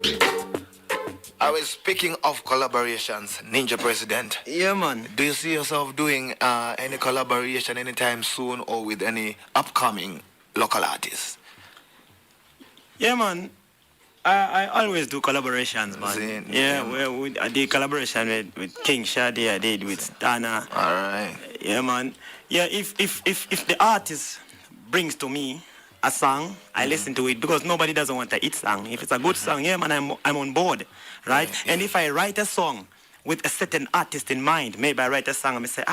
I was speaking of collaborations, Ninja President. Yeah, man. Do you see yourself doing any collaboration anytime soon or with any upcoming local artists? Yeah, man. I always do collaborations, man. I did collaboration with King Shadi, I did with Stana. All right. Yeah, man. Yeah, if the artist brings to me a song, I listen to it because nobody doesn't want a hit song. If it's a good song, yeah, man, I'm on board, right? And if I write a song with a certain artist in mind, maybe I write a song and I say,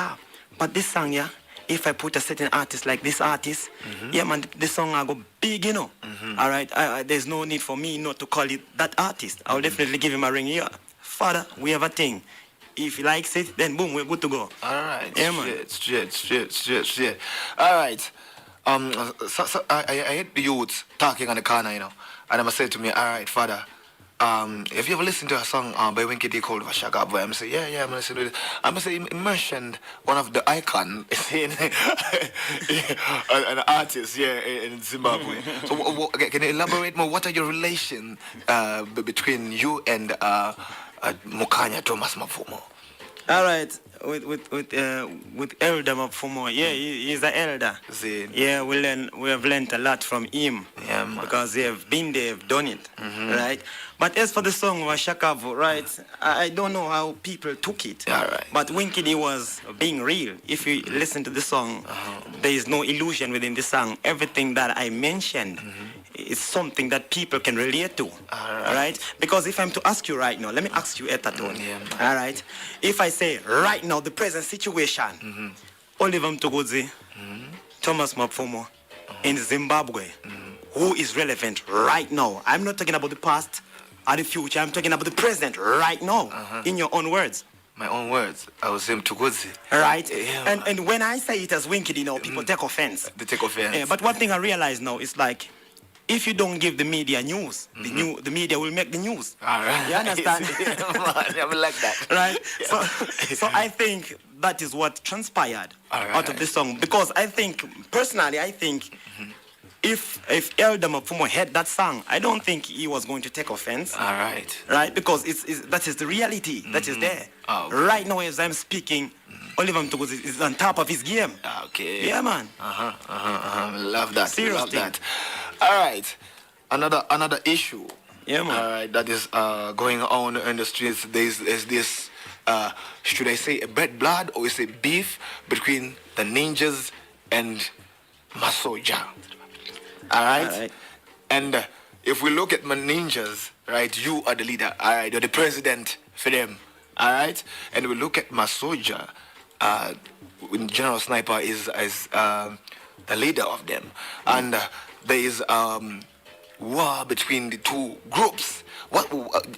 but this song, yeah, if I put a certain artist like this artist, yeah, man, this song I go big, you know. All right, there's no need for me not to call it that artist. I'll definitely give him a ring. Yeah, Father, we have a thing. If he likes it, then boom, we're good to go. All right. Yeah, man. Straight. All right. So I hate the youths talking on the corner, you know, and I'm say to me, all right, Father. If you ever listen to a song by Winky called Vashaka Boy, I'm say, yeah, I'm listening to it. I'm say he mentioned one of the icon an artist, in Zimbabwe. So can you elaborate more? What are your relation between you and Mukanya Thomas Mafumo? All right, with Elder Mafumo, yeah, he's an elder. Yeah, we have learned a lot from him. Yeah, man. Because they have been there, have done it, right? But as for the song Washakavu, right, I don't know how people took it. All right. But Winky was being real. If you listen to the song, there is no illusion within the song. Everything that I mentioned is something that people can relate to. All right? Because if I'm to ask you right now, let me ask you, Etatoni. All right? If I say right now, the present situation, Oliver Mtogodzi, Thomas Mapfumo, in Zimbabwe, who is relevant right now? I'm not talking about the past or the future. I'm talking about the present right now, in your own words. My own words. I was saying Tuguzi. Right? Yeah, and when I say it as Winky, you know, people take offense. They take offense. But one thing I realize now is like, if you don't give the media news, the media will make the news. All right. You understand? I would like that. Right? So I think that is what transpired out of this song. Because I think, personally, if Elder Mafumo had that song, I don't think he was going to take offense. All right. Right? Because that is the reality that is there. Okay. Right now, as I'm speaking, Oliver Mtogozi is on top of his game. Okay. Yeah, man. Love that. Serious Love thing. that. All right. Another issue. Yeah, man. All right. That is going on in the streets. There's this. Should I say a bad blood or is it beef between the ninjas and Masoja? All right. And if we look at my ninjas, right, you are the leader. All right, you're the president for them. All right. And we look at Masoja, General Sniper is the leader of them, and there is war between the two groups.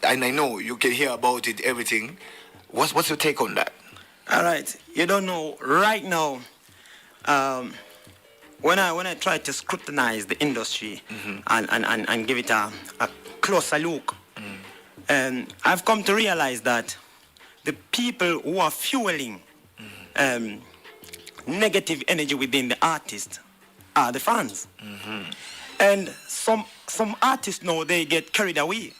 And I know you can hear about it, everything. What's your take on that? All right. You don't know right now. When I try to scrutinize the industry and give it a closer look, I've come to realize that the people who are fueling negative energy within the artist are the fans. And some artists know they get carried away.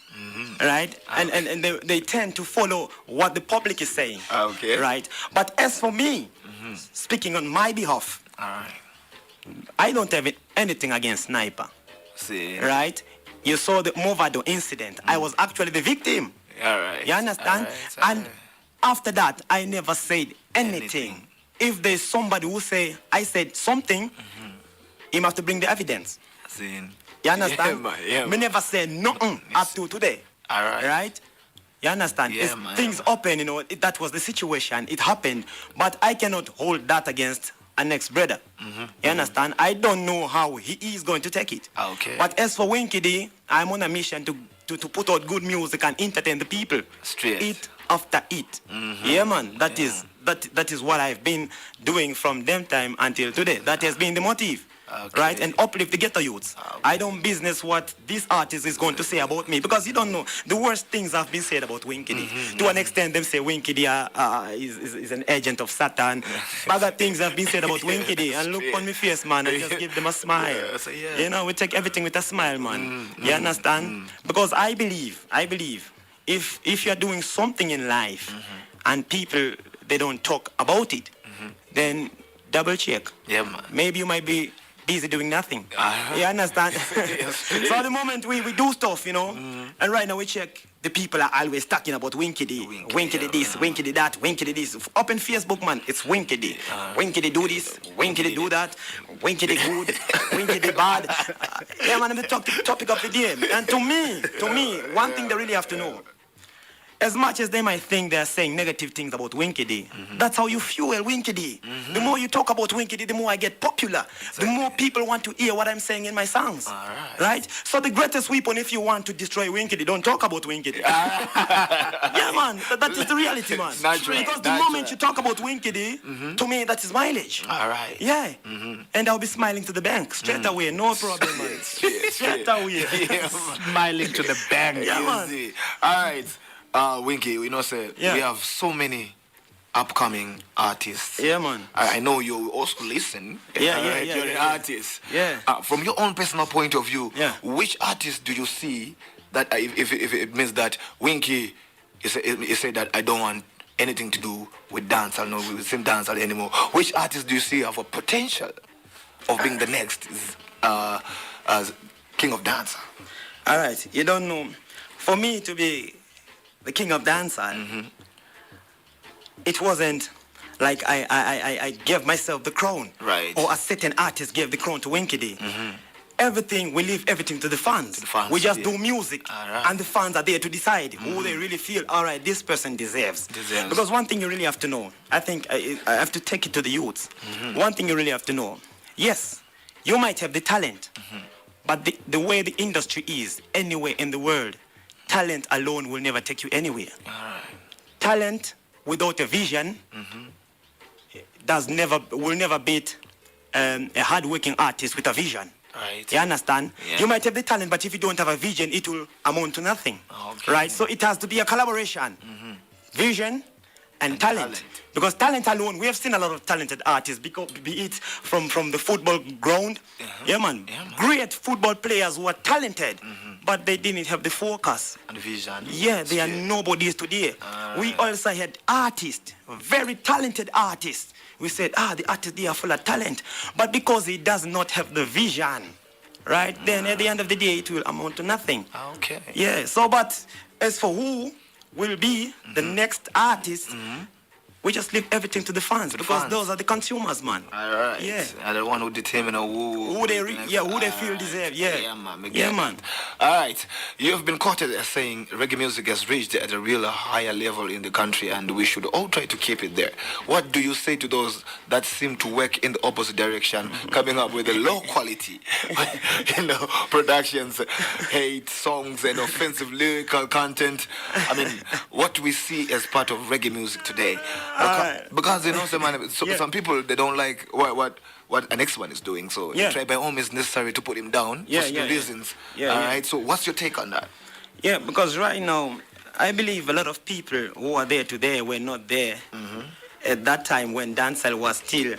Right? And they tend to follow what the public is saying. Okay. Right? But as for me, speaking on my behalf, All right. I don't have anything against Sniper. See. Right? You saw the Movado incident. I was actually the victim. All right. You understand? All And after that, I never said anything. If there's somebody who say I said something, he must bring the evidence. See. You understand? Yeah, Me never said nothing up to today. All right. Right? You understand? Yeah, Things happen, you know, that was the situation. It happened. But I cannot hold that against an ex-brother. You understand? I don't know how he is going to take it. Okay. But as for Winky D, I'm on a mission to put out good music and entertain the people. Straight. It after it. Yeah, man. That is what I've been doing from them time until today. That has been the motive. right, and uplift the ghetto youths. I don't business what this artist is going to say about me, because you don't know the worst things have been said about Winky D. To an extent, them say Winky D is an agent of Satan. Other things have been said about Winky D, and look on my face, man, and just give them a smile. You know, we take everything with a smile, man. You understand? Because I believe, if you're doing something in life and people, they don't talk about it, then double check. Yeah, man. Maybe you might be busy doing nothing. You understand? So at the moment we do stuff, you know, and right now we check. The people are always talking about Winky D. Winky D this, Winky D that, Winky D this. Up in Facebook, man, it's Winky D. Winky D do this, Winky D do that, Winky D good, Winky D bad. Yeah, man, I'm the topic of the day. And to me, one thing they really have to know, as much as they might think they're saying negative things about Winky D, that's how you fuel Winky D. The more you talk about Winky D, the more I get popular. The more people want to hear what I'm saying in my songs. Right? So the greatest weapon, if you want to destroy Winky D, don't talk about Winky D. Yeah, man. That is the reality, man. Because the moment you talk about Winky D, to me, that is mileage. Yeah. And I'll be smiling to the bank straight away. No problem, man. Straight away. Smiling to the bank. Yeah, man. All right. Winky, we know, sir, we have so many upcoming artists. Yeah, man. I know you also listen. You're an artist. Yeah. From your own personal point of view, Yeah. which artist do you see that if it means that Winky is said that I don't want anything to do with dancehall, no, with same dancehall anymore? Which artist do you see have a potential of being the next as king of dancehall? All right. You don't know. For me to be the king of dancehall, it wasn't like I gave myself the crown, right? Or a certain artist gave the crown to Winky D. Everything, we leave everything to the fans. We just do music, and the fans are there to decide who they really feel, all right, this person deserves. Because one thing you really have to know, I think I have to take it to the youths. One thing you really have to know, yes, you might have the talent, but the way the industry is, anywhere in the world, talent alone will never take you anywhere. Talent without a vision will never beat a hard-working artist with a vision. Right. You understand? Yeah. You might have the talent, but if you don't have a vision, it will amount to nothing. Right? So it has to be a collaboration. Vision and talent. Because talent alone, we have seen a lot of talented artists, be it from the football ground. Yeah, man. Great football players who are talented, but they didn't have the focus. And vision. Yeah, they are nobodies today. We also had artists, very talented artists. We said, the artist, they are full of talent. But because he does not have the vision, right, then at the end of the day, it will amount to nothing. Okay. Yeah, so, but as for who will be the next artist, we just leave everything to the fans, because those are the consumers, man. All right. Yeah. And the one who determine who they feel deserve. Yeah. Yeah, man. All right. You've been quoted as saying reggae music has reached at a real higher level in the country, and we should all try to keep it there. What do you say to those that seem to work in the opposite direction, coming up with a low quality, productions, hate songs, and offensive lyrical content? I mean, what do we see as part of reggae music today? Because some people, they don't like what the next one is doing, so try by all means necessary to put him down for certain reasons. Right. So what's your take on that? Yeah, because right now I believe a lot of people who are there today were not there at that time when dancehall was still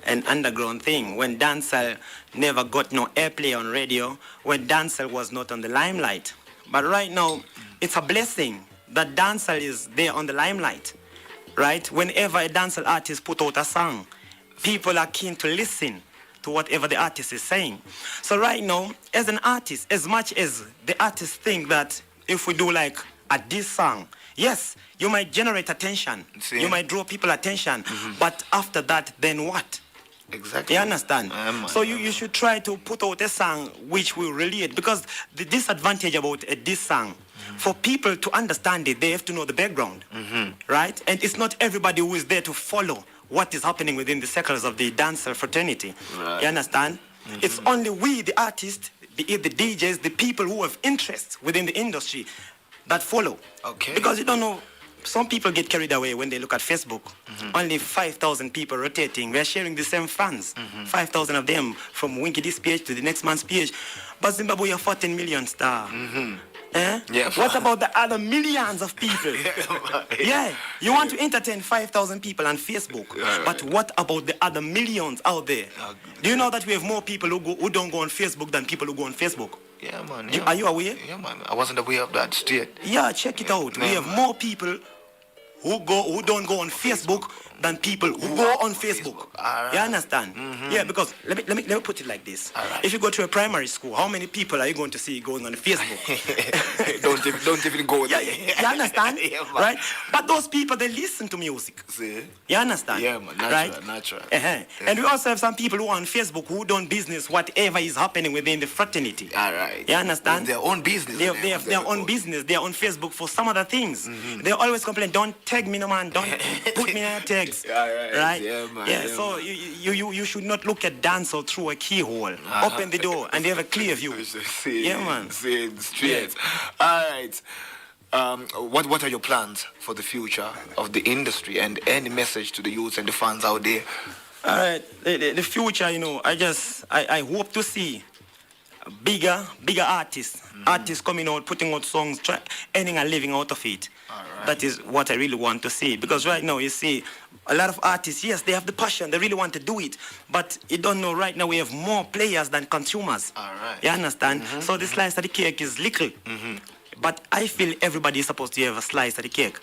an underground thing, when dancehall never got no airplay on radio, when dancehall was not on the limelight. But right now it's a blessing that dancehall is there on the limelight. Right? Whenever a dancehall artist put out a song, people are keen to listen to whatever the artist is saying. So right now, as an artist, as much as the artists think that if we do like a diss song, yes, you might generate attention. You might draw people attention. But after that, then what? Exactly. You understand? So you should try to put out a song which will relate. Because the disadvantage about a diss song, for people to understand it, they have to know the background, right? And it's not everybody who is there to follow what is happening within the circles of the dancer fraternity. Right. You understand? It's only we, the artists, be it the DJs, the people who have interest within the industry, that follow. Okay. Because you don't know, some people get carried away when they look at Facebook. Only 5,000 people rotating. We're sharing the same fans. 5,000 of them from Winky this page to the next man's page. But Zimbabwe, you're 14 million star. Eh? Yeah, what about the other millions of people? Yeah, you want to entertain 5,000 people on Facebook, but what about the other millions out there? Do you know that we have more people who don't go on Facebook than people who go on Facebook? Yeah, man. Are you aware? Yeah, man. I wasn't aware of that state. Yeah, check it out. We have more people who don't go on Facebook than people who go on Facebook. Right. You understand? Yeah, because let me put it like this. Right. If you go to a primary school, how many people are you going to see going on Facebook? don't even go there. Yeah, you understand? Yeah, right? But those people, they listen to music. See? You understand? Yeah, man. Natural. Yeah. And we also have some people who are on Facebook who don't business whatever is happening within the fraternity. All right. You understand? Their own business. They have their own business. They are on Facebook for some other things. They always complain, don't tag me, no man. Don't put me in your tags. Right? Yeah, man. Yeah, so man. You should not look at dancehall through a keyhole. Open the door and they have a clear view. Yeah, man. Straight. All right. What are your plans for the future of the industry and any message to the youths and the fans out there? All right. The future, you know, I hope to see bigger artists. Artists coming out, putting out songs, earning a living out of it. Right. That is what I really want to see. Because right now, you see, a lot of artists, yes, they have the passion, they really want to do it. But you don't know, right now we have more players than consumers. All right. You understand? So the slice of the cake is little. But I feel everybody is supposed to have a slice of the cake.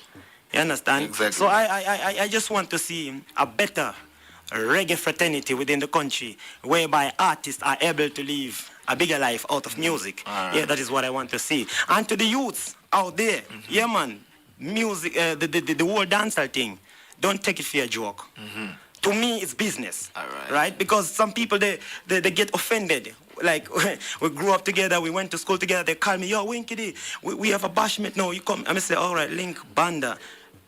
You understand? Exactly. So I just want to see a better reggae fraternity within the country, whereby artists are able to live a bigger life out of music. Right. Yeah, that is what I want to see. And to the youths out there, yeah, man, music, the whole dancehall thing, don't take it for a joke. To me, it's business, right? Because some people, they get offended. Like, we grew up together, we went to school together, they call me, yo, Winky, we have a bashment now, you come. I'm say, all right, link, banda.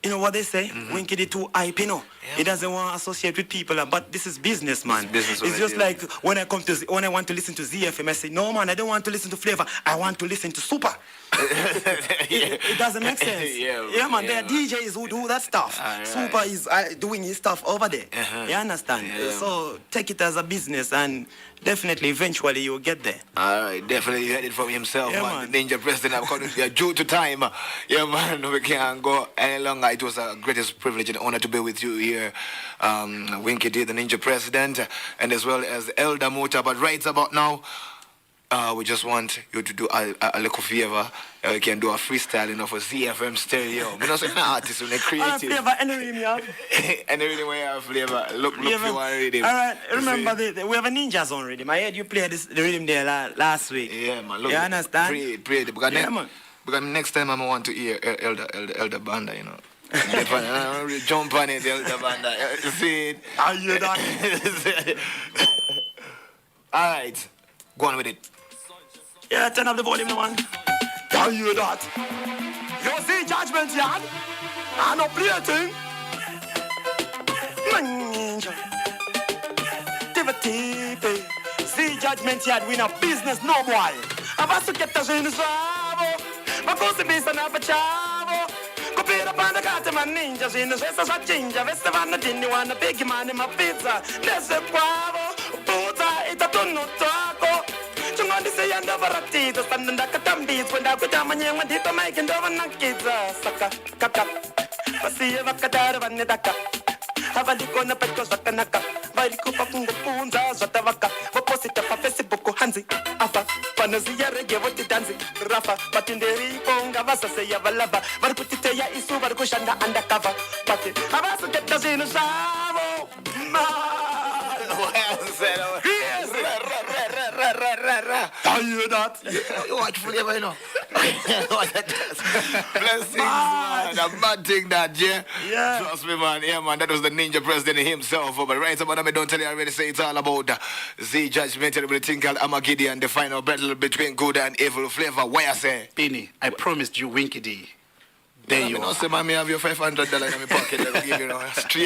You know what they say? Winky too hype, you know. He doesn't want to associate with people, but this is business, man. It's just like when I want to listen to Zifm, I say, no, man, I don't want to listen to Flavor. I want to listen to Super. It doesn't make sense. Yeah, man. There are DJs who do that stuff. Super is doing his stuff over there. You understand? So take it as a business, and definitely, eventually, you'll get there. All right, definitely you heard it from himself, man. The Ninja President, I'm calling you due to time. Yeah, man, we can't go any longer. It was a greatest privilege and honor to be with you here. Winky D, the Ninja President, and as well as Elder Mota. But right about now, we just want you to do a little favor. You can do a freestyle, you know, for ZFM stereo. We don't say an artist when they're creative. Flavor, any rhythm you have? Any rhythm where you have flavor. Look for one rhythm. All right, remember, we have a Ninja Zone rhythm. I heard you play the rhythm there last week. Yeah, man. Look, you understand? Pray. Because man. Because next time I want to hear Elder Banda, you know. Jump on it, Elder Banda. You see it? I hear that. All right. Go on with it. Yeah, turn up the volume, man. I hear that. You see Judgement, yard? I no play a thing. See Judgement, yard, win a business, no boy. Abasso che sta in savo. Ma così mi stanno a facciamo. Copira panda carte ma ninja in questa sua ginja. Veste vanno dinni wanna big man in my pizza. Nesse quavo. Puta e da tonno taco. Chungondi se yanda baratito. Stanno da katambis. When da kutama nyema dito maik and over nakiza. Saka kaka. Pasiye vakadara vanne daka. Avaliko na petko zakanaka. Valiko pafungo punza zatavaka. Waposita pa Facebook hanzi. Afa panozia rege voti danzi. Rafa patinderi ponga vasa se ya valaba. Varkutite ya isu varkushanda undercover. Pati avasu getta zinu savo. I hear that. You watch Flavor, you know. Blessings, man. A bad thing that, yeah. Trust me, man. Yeah, man. That was the Ninja President himself. But right about now, don't tell you, I already say it's all about the Judgement and everything called Armageddon, the final battle between good and evil. Flavor, why I say? Penny, I promised you Winky D. There you are. Don't say, man, me have your $500 in my pocket. Let me give you straight.